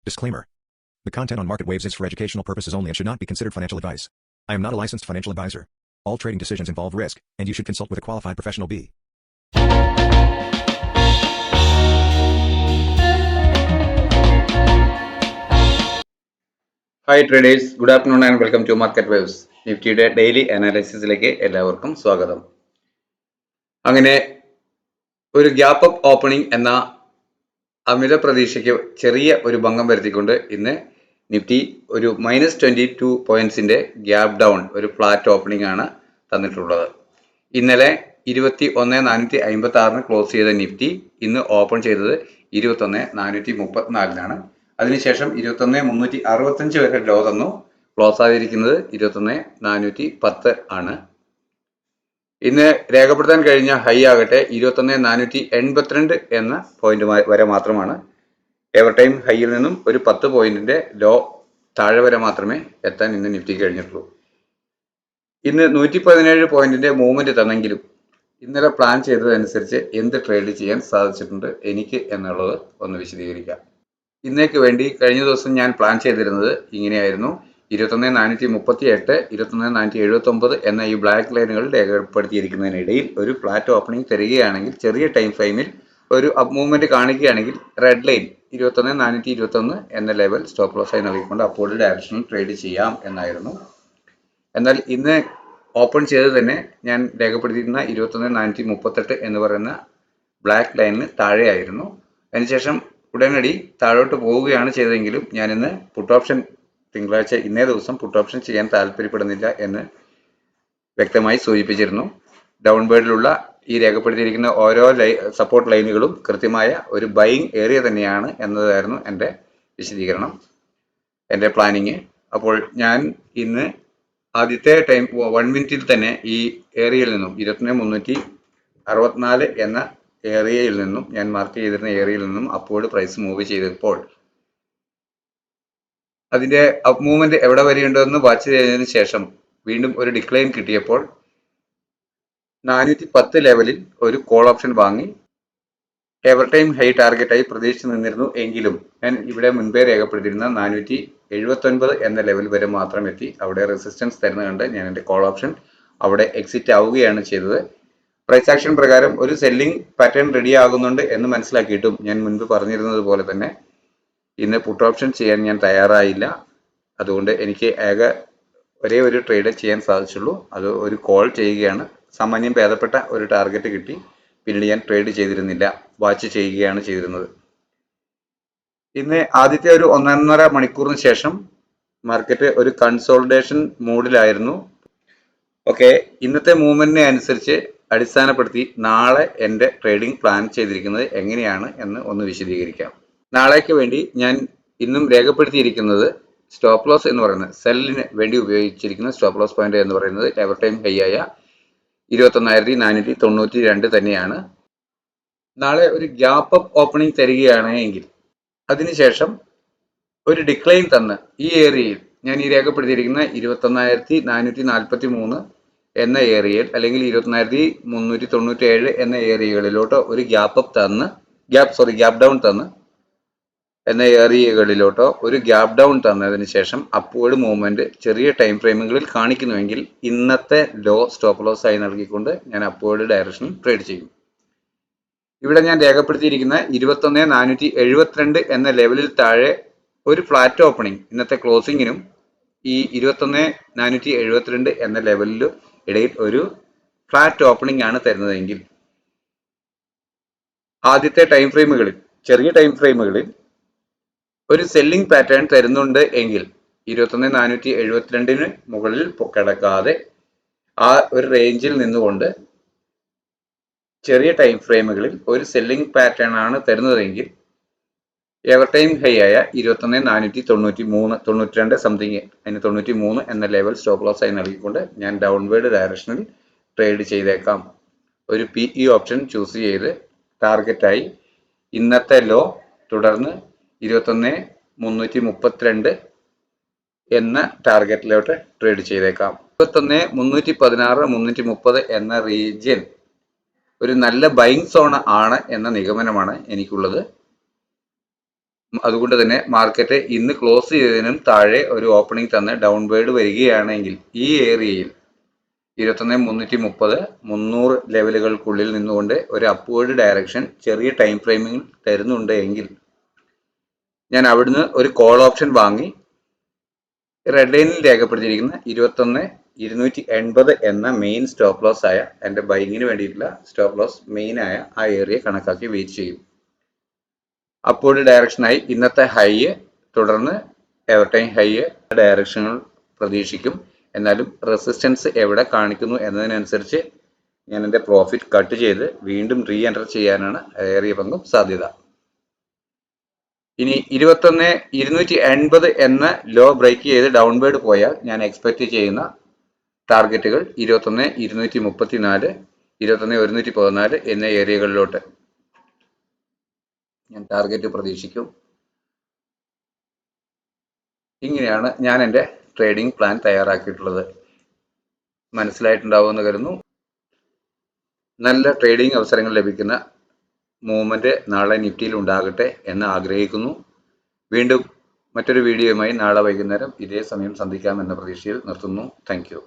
Disclaimer. The content on Market Waves is for educational purposes only and should not be considered financial advice. I am not a licensed financial advisor. All trading decisions involve risk, and you should consult with a qualified professional. Hi traders, good afternoon and welcome to Market Waves. നിഫ്റ്റിയുടെ daily അനാലിസിസിലേക്ക് എല്ലാവർക്കും സ്വാഗതം. അങ്ങനെ ഒരു gap up opening എന്ന അമിത പ്രതീക്ഷയ്ക്ക് ചെറിയ ഒരു ഭംഗം വരുത്തിക്കൊണ്ട് ഇന്ന് നിഫ്റ്റി ഒരു -22 പോയിന്റ്സിന്റെ ഗ്യാപ്പ് ഡൗൺ ഒരു ഫ്ലാറ്റ് ഓപ്പണിംഗ് ആണ് തന്നിട്ടുള്ളത്. ഇന്നലെ 21,456 ക്ലോസ് ചെയ്ത നിഫ്റ്റി ഇന്ന് ഓപ്പൺ ചെയ്തത് 21,434 അതിനുശേഷം 21,365 വരെ ലോ തന്നു. ക്ലോസ് ആയിരിക്കുന്നത് 21,410 ആണ്. ഇന്ന് രേഖപ്പെടുത്താൻ കഴിഞ്ഞ ഹൈ ആകട്ടെ 21,482 എന്ന പോയിന്റ് വരെ മാത്രമാണ്. എവർ ടൈം ഹൈയിൽ നിന്നും ഒരു 10 പോയിന്റിന്റെ ലോ താഴെ വരെ മാത്രമേ എത്താൻ ഇന്ന് നിഫ്റ്റി കഴിഞ്ഞിട്ടുള്ളൂ. ഇന്ന് 117 പോയിന്റിന്റെ മൂവ്മെന്റ് തന്നെങ്കിലും ഇന്നലെ പ്ലാൻ ചെയ്തതനുസരിച്ച് എന്ത് ട്രേഡ് ചെയ്യാൻ സാധിച്ചിട്ടുണ്ട് എനിക്ക് എന്നുള്ളത് ഒന്ന് വിശദീകരിക്കാം. ഇന്നേക്ക് വേണ്ടി കഴിഞ്ഞ ദിവസം ഞാൻ പ്ലാൻ ചെയ്തിരുന്നത് ഇങ്ങനെയായിരുന്നു. 21,438, 21,479 എന്ന ഈ ബ്ലാക്ക് ലൈനുകൾ രേഖപ്പെടുത്തിയിരിക്കുന്നതിനിടയിൽ ഒരു ഫ്ലാറ്റ് ഓപ്പണിംഗ് തരികയാണെങ്കിൽ, ചെറിയ ടൈം ഫ്രെയിമിൽ ഒരു അപ്പ് മൂവ്മെന്റ് കാണിക്കുകയാണെങ്കിൽ റെഡ് ലൈൻ 21,421 എന്ന ലെവൽ സ്റ്റോപ്പ് ലോസ് ആയി നൽകിക്കൊണ്ട് അപ്പോൾ ഡയറക്ഷനിൽ ട്രേഡ് ചെയ്യാം എന്നായിരുന്നു. എന്നാൽ ഇന്ന് ഓപ്പൺ ചെയ്ത് തന്നെ ഞാൻ രേഖപ്പെടുത്തിയിരുന്ന 21,438 എന്ന് പറയുന്ന ബ്ലാക്ക് ലൈനിന് താഴെയായിരുന്നു. അതിനുശേഷം ഉടനടി താഴോട്ട് പോവുകയാണ് ചെയ്തതെങ്കിലും ഞാനിന്ന് പുട്ട് ഓപ്ഷൻ തിങ്കളാഴ്ച ഇന്നേ ദിവസം പുട്ട് ഓപ്ഷൻ ചെയ്യാൻ താല്പര്യപ്പെടുന്നില്ല എന്ന് വ്യക്തമായി സൂചിപ്പിച്ചിരുന്നു. ഡൗൺ ബേർഡിലുള്ള ഈ രേഖപ്പെടുത്തിയിരിക്കുന്ന ഓരോ സപ്പോർട്ട് ലൈനുകളും കൃത്യമായ ഒരു ബൈയിങ് ഏരിയ തന്നെയാണ് എന്നതായിരുന്നു എൻ്റെ വിശദീകരണം, എൻ്റെ പ്ലാനിങ്. അപ്പോൾ ഞാൻ ഇന്ന് ആദ്യത്തെ ടൈം 1 മിനിറ്റിൽ തന്നെ ഈ ഏരിയയിൽ നിന്നും 21,364 എന്ന ഏരിയയിൽ നിന്നും ഞാൻ മാർക്ക് ചെയ്തിരുന്ന ഏരിയയിൽ നിന്നും അപ്പോൾ പ്രൈസ് മൂവ് ചെയ്തപ്പോൾ അതിന്റെ അപ്പ് മൂവ്മെന്റ് എവിടെ വരെയുണ്ടെന്ന് വാച്ച് ചെയ്തതിനു ശേഷം വീണ്ടും ഒരു ഡിക്ലൈൻ കിട്ടിയപ്പോൾ 410 ലെവലിൽ ഒരു കോൾ ഓപ്ഷൻ വാങ്ങി എവർ ടൈം ഹൈ ടാർഗറ്റായി പ്രതീക്ഷിച്ച് നിന്നിരുന്നു. എങ്കിലും ഞാൻ ഇവിടെ മുൻപേ രേഖപ്പെടുത്തിയിരുന്ന 479 എന്ന ലെവൽ വരെ മാത്രം എത്തി. അവിടെ റെസിസ്റ്റൻസ് തരുന്ന കണ്ട് ഞാൻ എൻ്റെ കോൾ ഓപ്ഷൻ അവിടെ എക്സിറ്റ് ആവുകയാണ് ചെയ്തത്. പ്രൈസ് ആക്ഷൻ പ്രകാരം ഒരു സെല്ലിംഗ് പാറ്റേൺ റെഡി ആകുന്നുണ്ട് എന്ന് മനസ്സിലാക്കിയിട്ടും ഞാൻ മുൻപ് പറഞ്ഞിരുന്നത് പോലെ തന്നെ ഇന്ന് പുട്ട് ഓപ്ഷൻ ചെയ്യാൻ ഞാൻ തയ്യാറായില്ല. അതുകൊണ്ട് എനിക്ക് ഒരേ ഒരു ട്രേഡ് ചെയ്യാൻ സാധിച്ചുള്ളൂ. അത് ഒരു കോൾ ചെയ്യുകയാണ്. സാമാന്യം ഭേദപ്പെട്ട ഒരു ടാർഗറ്റ് കിട്ടി. പിന്നീട് ഞാൻ ട്രേഡ് ചെയ്തിരുന്നില്ല, വാച്ച് ചെയ്യുകയാണ് ചെയ്തിരുന്നത്. ഇന്ന് ആദ്യത്തെ ഒരു 1.5 മണിക്കൂറിന് ശേഷം മാർക്കറ്റ് ഒരു കൺസോളിഡേഷൻ മൂഡിലായിരുന്നു. ഓക്കെ, ഇന്നത്തെ മൂവ്മെന്റിനെ അനുസരിച്ച് അടിസ്ഥാനപ്പെടുത്തി നാളെ എൻ്റെ ട്രേഡിംഗ് പ്ലാൻ ചെയ്തിരിക്കുന്നത് എങ്ങനെയാണ് എന്ന് ഒന്ന് വിശദീകരിക്കാം. നാളേക്ക് വേണ്ടി ഞാൻ ഇന്നും രേഖപ്പെടുത്തിയിരിക്കുന്നത് സ്റ്റോപ്പ് ലോസ് എന്ന് പറയുന്നത്, സെല്ലിന് വേണ്ടി ഉപയോഗിച്ചിരിക്കുന്ന സ്റ്റോപ്പ് ലോസ് പോയിന്റ് എന്ന് പറയുന്നത് എവർ ടൈം ഹൈ ആയ 21,492 തന്നെയാണ്. നാളെ ഒരു ഗ്യാപ്പ് അപ്പ് ഓപ്പണിംഗ് തരികയാണെങ്കിൽ അതിനുശേഷം ഒരു ഡിക്ലൈൻ തന്ന് ഈ ഏരിയയിൽ ഞാൻ ഈ രേഖപ്പെടുത്തിയിരിക്കുന്ന 21,443 എന്ന ഏരിയയിൽ അല്ലെങ്കിൽ 21,397 എന്ന ഏരിയകളിലോട്ട് ഒരു ഗ്യാപ്പ് ഡൗൺ തന്ന് എന്ന ഏരിയകളിലോട്ടോ ഒരു ഗ്യാപ്പ് ഡൗൺ തന്നതിന് ശേഷം അപ്വേർഡ് മൂവ്മെന്റ് ചെറിയ ടൈം ഫ്രെയിമുകളിൽ കാണിക്കുന്നുവെങ്കിൽ ഇന്നത്തെ ലോ സ്റ്റോപ്പ് ലോസ് ആയി നൽകിക്കൊണ്ട് ഞാൻ അപ്വേർഡ് ഡയറക്ഷനിൽ ട്രേഡ് ചെയ്യും. ഇവിടെ ഞാൻ രേഖപ്പെടുത്തിയിരിക്കുന്ന 21,472 എന്ന ലെവലിൽ താഴെ ഒരു ഫ്ലാറ്റ് ഓപ്പണിംഗ് ഇന്നത്തെ ക്ലോസിങ്ങിനും ഈ 21,472 എന്ന ലെവലിലും ഇടയിൽ ഒരു ഫ്ലാറ്റ് ഓപ്പണിംഗ് ആണ് തരുന്നതെങ്കിൽ ആദ്യത്തെ ടൈം ഫ്രെയിമുകളിൽ, ചെറിയ ടൈം ഫ്രെയിമുകളിൽ ഒരു സെല്ലിംഗ് പാറ്റേൺ തരുന്നുണ്ട് എങ്കിൽ 21,472 മുകളിൽ കിടക്കാതെ ആ ഒരു റേഞ്ചിൽ നിന്നുകൊണ്ട് ചെറിയ ടൈം ഫ്രെയിമുകളിൽ ഒരു സെല്ലിംഗ് പാറ്റേൺ ആണ് തരുന്നതെങ്കിൽ എവർ ടൈം ഹൈ ആയ 21,492 സംതിങ്, അതിന് 93 എന്ന ലെവൽ സ്റ്റോപ്പ് ലോസ് ആയി നൽകിക്കൊണ്ട് ഞാൻ ഡൗൺവേർഡ് ഡയറക്ഷനിൽ ട്രേഡ് ചെയ്തേക്കാം. ഒരു PE ഓപ്ഷൻ ചൂസ് ചെയ്ത് ടാർഗറ്റായി ഇന്നത്തെ ലോ തുടർന്ന് 21,332 എന്ന ടാർഗറ്റിലോട്ട് ട്രേഡ് ചെയ്തേക്കാം. 21,316, 330 എന്ന റീജിയൻ ഒരു നല്ല ബൈങ് സോൺ ആണ് എന്ന നിഗമനമാണ് എനിക്കുള്ളത്. അതുകൊണ്ട് തന്നെ മാർക്കറ്റ് ഇന്ന് ക്ലോസ് ചെയ്തതിനും താഴെ ഒരു ഓപ്പണിംഗ് തന്ന് ഡൗൺവേർഡ് വരികയാണെങ്കിൽ ഈ ഏരിയയിൽ 21,330 300 ലെവലുകൾക്കുള്ളിൽ നിന്നുകൊണ്ട് ഒരു അപ്വേർഡ് ഡയറക്ഷൻ ചെറിയ ടൈം ഫ്രെയിമിൽ തരുന്നുണ്ട് എങ്കിൽ ഞാൻ അവിടുന്ന് ഒരു കോൾ ഓപ്ഷൻ വാങ്ങി റെഡ് ലൈനിൽ രേഖപ്പെടുത്തിയിരിക്കുന്ന 21,280 എന്ന മെയിൻ സ്റ്റോപ്പ് ലോസ് ആയ എൻ്റെ ബൈങ്ങിന് വേണ്ടിയിട്ടുള്ള സ്റ്റോപ്പ് ലോസ് മെയിൻ ആയ ആ ഏരിയ കണക്കാക്കി വെയിറ്റ് ചെയ്യും. അപ്വേർഡ് ഡയറക്ഷനായി ഇന്നത്തെ ഹൈ തുടർന്ന് എവർടൈം ഹൈ ഡയറക്ഷനുകൾ പ്രതീക്ഷിക്കും. എന്നാലും റെസിസ്റ്റൻസ് എവിടെ കാണിക്കുന്നു എന്നതിനനുസരിച്ച് ഞാൻ എൻ്റെ പ്രോഫിറ്റ് കട്ട് ചെയ്ത് വീണ്ടും റീ എൻ്റർ ചെയ്യാനാണ് ഏറിയ പങ്കും സാധ്യത. ഇനി 21,280 എന്ന ലോ ബ്രേക്ക് ചെയ്ത് ഡൗൺവേർഡ് പോയാൽ ഞാൻ എക്സ്പെക്ട് ചെയ്യുന്ന ടാർഗറ്റുകൾ 21,234 21,114 എന്ന ഏരിയകളിലോട്ട് ഞാൻ ടാർഗറ്റ് പ്രതീക്ഷിക്കും. ഇങ്ങനെയാണ് ഞാൻ എൻ്റെ ട്രേഡിംഗ് പ്ലാൻ തയ്യാറാക്കിയിട്ടുള്ളത്. മനസ്സിലായിട്ടുണ്ടാവുമെന്ന് കരുതുന്നു. നല്ല ട്രേഡിംഗ് അവസരങ്ങൾ ലഭിക്കുന്ന മൂവ്മെന്റ് നാളെ നിഫ്റ്റിയിൽ ഉണ്ടാകട്ടെ എന്ന് ആഗ്രഹിക്കുന്നു. വീണ്ടും മറ്റൊരു വീഡിയോയുമായി നാളെ വൈകുന്നേരം ഇതേ സമയം സന്ധിക്കാമെന്ന പ്രതീക്ഷയിൽ നിർത്തുന്നു. Thank you.